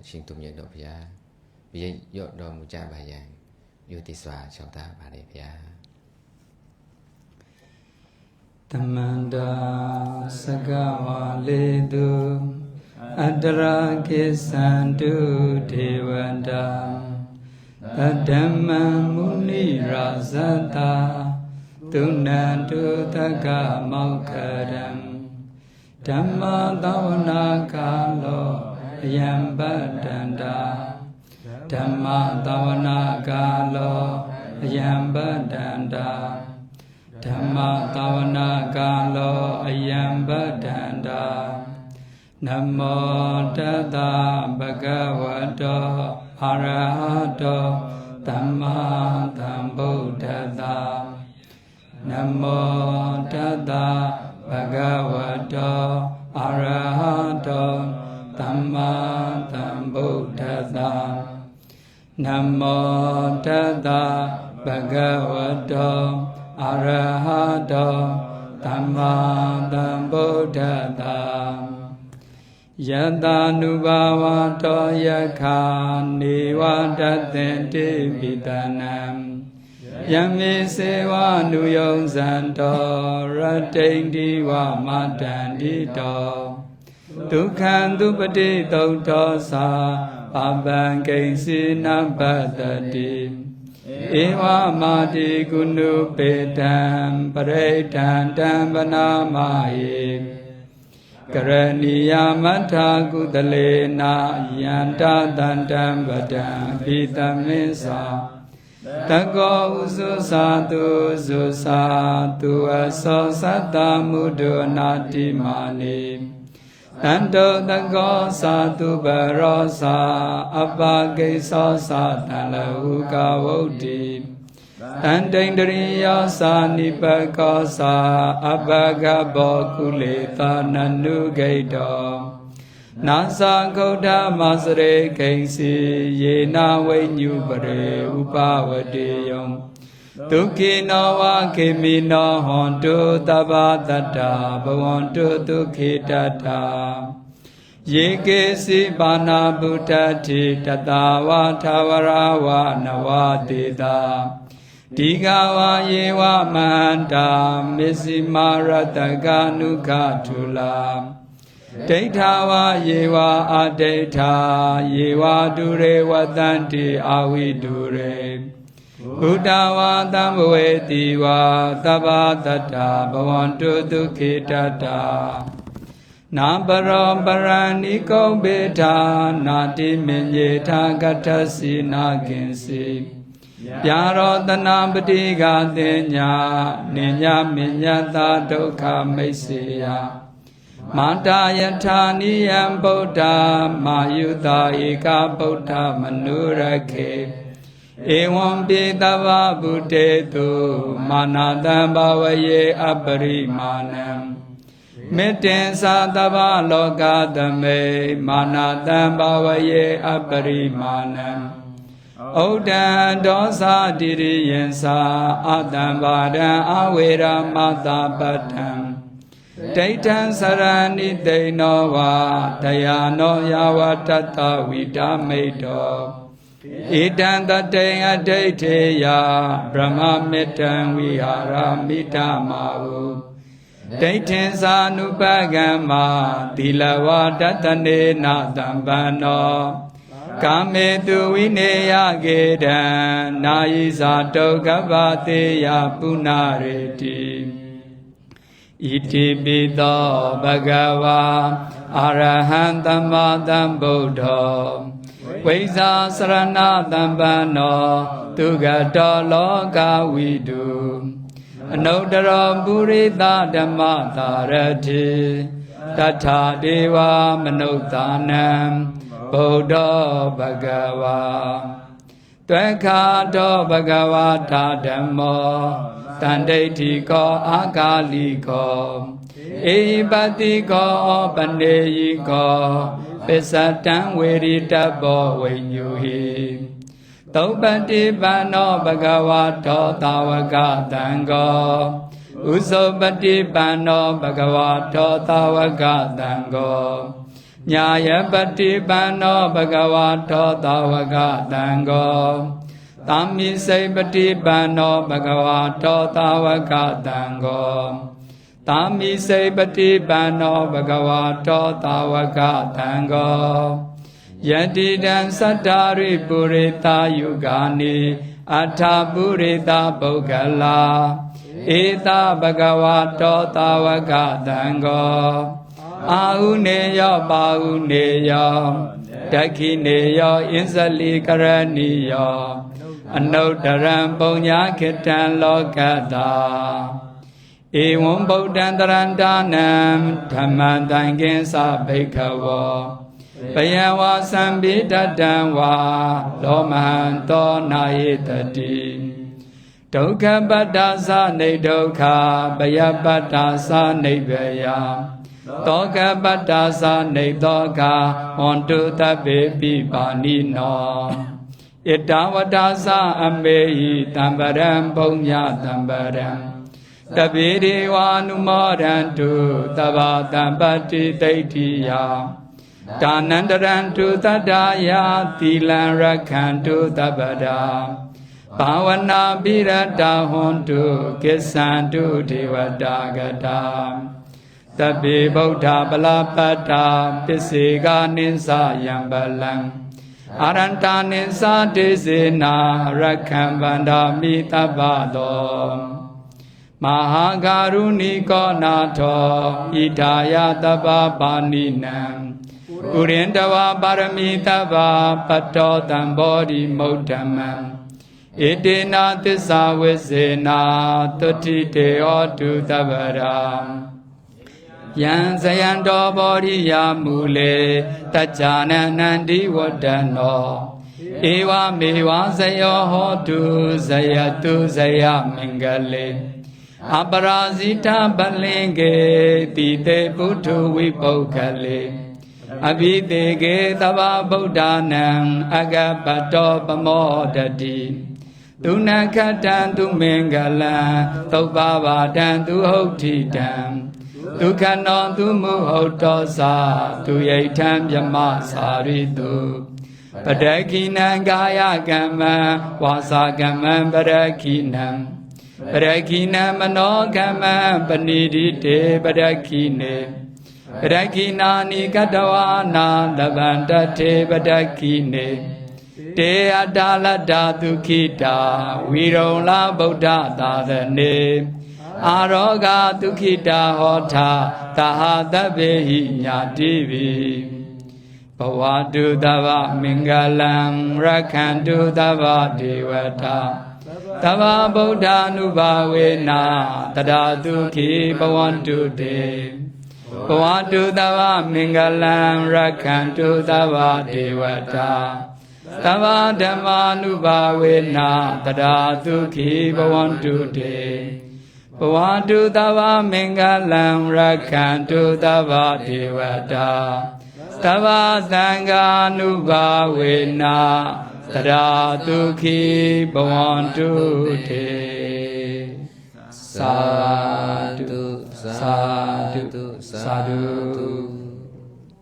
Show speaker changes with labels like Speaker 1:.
Speaker 1: ရှင်သူမြတ်တော်ဘုရားဘိရော့တော်မူကြပါယံယုတိစွာလျှောက်တာပါလေဘုရား
Speaker 2: တမန္တာစကဝါလေတုအတရာကိသန္တုဒေဝန္တာဓမ္မမုနိရာဇတာသုဏန္တုတက္ကမောက္ခရံဓမ္မသဝနာကာလောအယံပတ္တန္တာဓမ္မသဝနာကာလောအယံပတ္တန္တာဓမ္မသဝနာကာလောအယံပတ္တန္တာနမောတတဗုဒ္ဓဝတ္တောအရဟတောသမ္မာသမ္ဗုဒ္ဓတ္တနမောတတဗုဒ္ဓဝတ္တောအရဟတောသမ္မာသမ္ဗုဒ္ဓတ္တနမောတတဗုဒ္ဓဝတ္တောအရဟတောသမ္မာသမ္ဗုဒ္ဓတ္တယတာနုဘာဝတောယခာနေဝတတေတိပိတနံယမေစေဝနုယုံဇန္တောရတိန်ဒီဝမတန္တိတောဒုက္ခံသူပတိသုတ်တောသာပပံကိဉ္စီနပတ္တိဧဝမာတိကုဏုပေတံပရိဒံတံဗနာမဟိကရဏီယမထာကုတလေနာယန္တတန္တံဗဒံပိတမေသာတကောဥစုသာတုသုသာတုအသောသတ္တမုဒ္ဒနာတိမာနိတန္တောတကောသာတုပရောသာအပကိသောသာတံလဟုကဝုဒ္ဓိတန္တိန္ဒရိယောသာနိပကောသာအပကဘောကုလေသာနနုဂိတောနာသဂௌဓမစရေခိဉ္စီယေနဝိညုပရေဥပဝတေယံဒုက္ခိနောဝခေမိနောဟွန်တုတဗ္ဗတတ္တာဘဝန္တုဒုက္ခိတတ္တာယေကေစီပါဏာဗုဒ္ဓတိတတဝါထာဝရဝနဝတေတာဒီဃဝါယေဝမန္တာမစ္စည်းမာရတကနုခထုလာဒိဋ္ဌဝါယေဝအဒိဋ္ဌာယေဝတုရေဝတန္တိအာဝိတုရေဘုဒ္ဓဝါသံဘဝေတိဝါသဗ္ဗတတ္တာဘဝန္တုဒုက္ခိတတ္တာနာပရောပရဏိကုံဘေထာနာတိမင်ယေထာကတ္ထစီနာကင်စီပြာရောတနာပတိကတင်ညာနိညာမညတာဒုက္ခမိတ်စေယမန္တယထာနိယံဗုဒ္ဓမာယုတာဧကဗုဒ္ဓမနုရခေဧဝံပိတဝဗုတေတုမာနာတံဘဝယေအပရိမာဏံမေတ္တင်သာတဗ္ဗလောကသမေမာနာတံဘဝယေအပရိမာဏံဩဒံဒောသာတိရိယံသာအတံဘာဒံအဝေရမတာပတ္တံဒိဋ္ဌံစရဏိတိနောဝါတယာနောယဝတတ္တဝိဒမိတောဣတံတတေအဒိဋ္ဌေယဗြဟ္မမေတ္တံဝိဟာရမိတမာဟုဒိဋ္ဌင်သာနုပကမ္မာသီလဝတတနေနသံပန္နောကာမေတုဝိနေယကေတံနာယိဇာတုကပ္ပတေယပုဏ္ဏရေတိဣတိပိသောဘဂဝါအရဟံသမ္မာသမ္ဗုဒ္ဓောဝိဇာစရဏတံပန္နောသူဂတောလောကဝိတုအနုတ္တရောပုရိသဓမ္မသာရတိတထာဒေဝမနုဿာနံဗုဒ္ဓောဘဂဝါတွက္ခတောဘဂဝါထာဓမ္မောတန္တိဋ္ဌိကောအာကာလိကောဧဟိပတိကောပနေယိကောပစ္စတံဝေရိတဘောဝိညုဟိသုပတိပန္နောဘဂဝါတောသာဝကတံကောဥဇောပတိပန္နောဘဂဝါတောသာဝကတံကော ညာယပတိပန္နောဘဂဝါထောသာဝကတံဃောသာမိစိပတိပန္နောဘဂဝါထောသာဝကတံဃောသာမိစိပတိပန္နောဘဂဝါထောသာဝကတံဃောယတိတံသတ္တရိပုရိတာယုဂာနိအထာပုရိတာပုဂ္ဂလာဧတာဘဂဝါတောတာဝကတံဃောအာဟုနေယောပါဟုနေယောဒက္ခိနေယောအင်းဇလိကရဏီယောအနုတ္တရံပုံညာခေတံလောကတာဧဝံဗုဒ္ဓံတရန္တာနံဓမ္မံတံကိဉ္စဘိက္ခဝောပယံဝါသံဘိတတံဝါလောမဟံတောနာယတတိဒုက္ခပတ္တာသနေဒုက္ခပယပတ္တာသနေဘယတောကပတ္တာသနေတောကဟွန်တုတပေပိပါဏိနောဣတဝတ္တာသအမေဟိတံပရံပုံညတံပရံတပိရိဝါနုမောရန္တုသဗ္ဗတံပတ္တိဒိဋ္ဌိယဒါနန္တရံတုတတ္တာယသီလံရက္ခန္တုသဗ္ဗဒါဘာဝနာပိရတဟွန်တုကိစ္ဆန္တုဒေဝတာဂတာတပိဗုဒ္ဓပလပတ္တာပစ္စေကနိသယံပလံအာရန္တာနိသဒေစေနာရက္ခံဗန္ဒာမိတပ္ပသောမဟာဂာရုဏိကောနာထောဣဒာယတပ္ပပါဏိနံဥရိန္ဒဝါပါရမီတပ္ပပတ္တောတံဘောဓိမုဒ္ဓမံဣတေနာသစ္စာဝိစေနာတုတိတေဟောတုတပ္ပရာယံဇယံတောဘောဓိယာမူလေတจจာနန္န္တိဝတ္တနောဧဝမေဝဇယောဟောတုဇယတုဇယမင်္ဂလေအပရာဇိတပလင်ကေတိတေပုထုဝိပုဂ္ဂလေအဘိတေကေသဗ္ဗဗုဒ္ဓနာံအဂပတောပမောတတိသူနခတံသူမင်္ဂလံသုပ္ပဘာတံသူဟုတ်တိတံဒုက္ခနောသူမုဟုတ်တောသာသူယိဋ္ဌံမြမသာရိတုပတခိနံကာယကမ္မံဝါစာကမ္မံပရခိနံပရခိနံမနောကမ္မံပဏိတိတေပရခိနေပရခိနာနိကတဝါနာတဗန္တထေပရခိနေတေအတ္တလတ္တဒုခိတာဝိရုံလဗုဒ္ဓသာသနေအာရောဂဒုခိတာဟောထာသဟာတဗ္ဗေဟိညာတိဝိဘဝတုသဗ္ဗမင်္ဂလံရက္ခန္တုသဗ္ဗဒေဝတာသဗ္ဗဗုဒ္ဓ ानु ဘာဝေနာတရာဒုခိဘဝန္တုတေဘဝတုသဗ္ဗမင်္ဂလံရက္ခန္တုသဗ္ဗဒေဝတာသဗ္ဗဓမ္မာနုဘာဝေနာတရာဒုခိဘဝန္တုတေဘဝတုသဗ္ဗမင်္ဂလံရက္ခန္တုသဗ္ဗဒေဝတာသဗ္ဗသံဃာနုဘာဝေနာတရာဒုခိဘဝန္တုတေသာဓုသာဓုသာဓု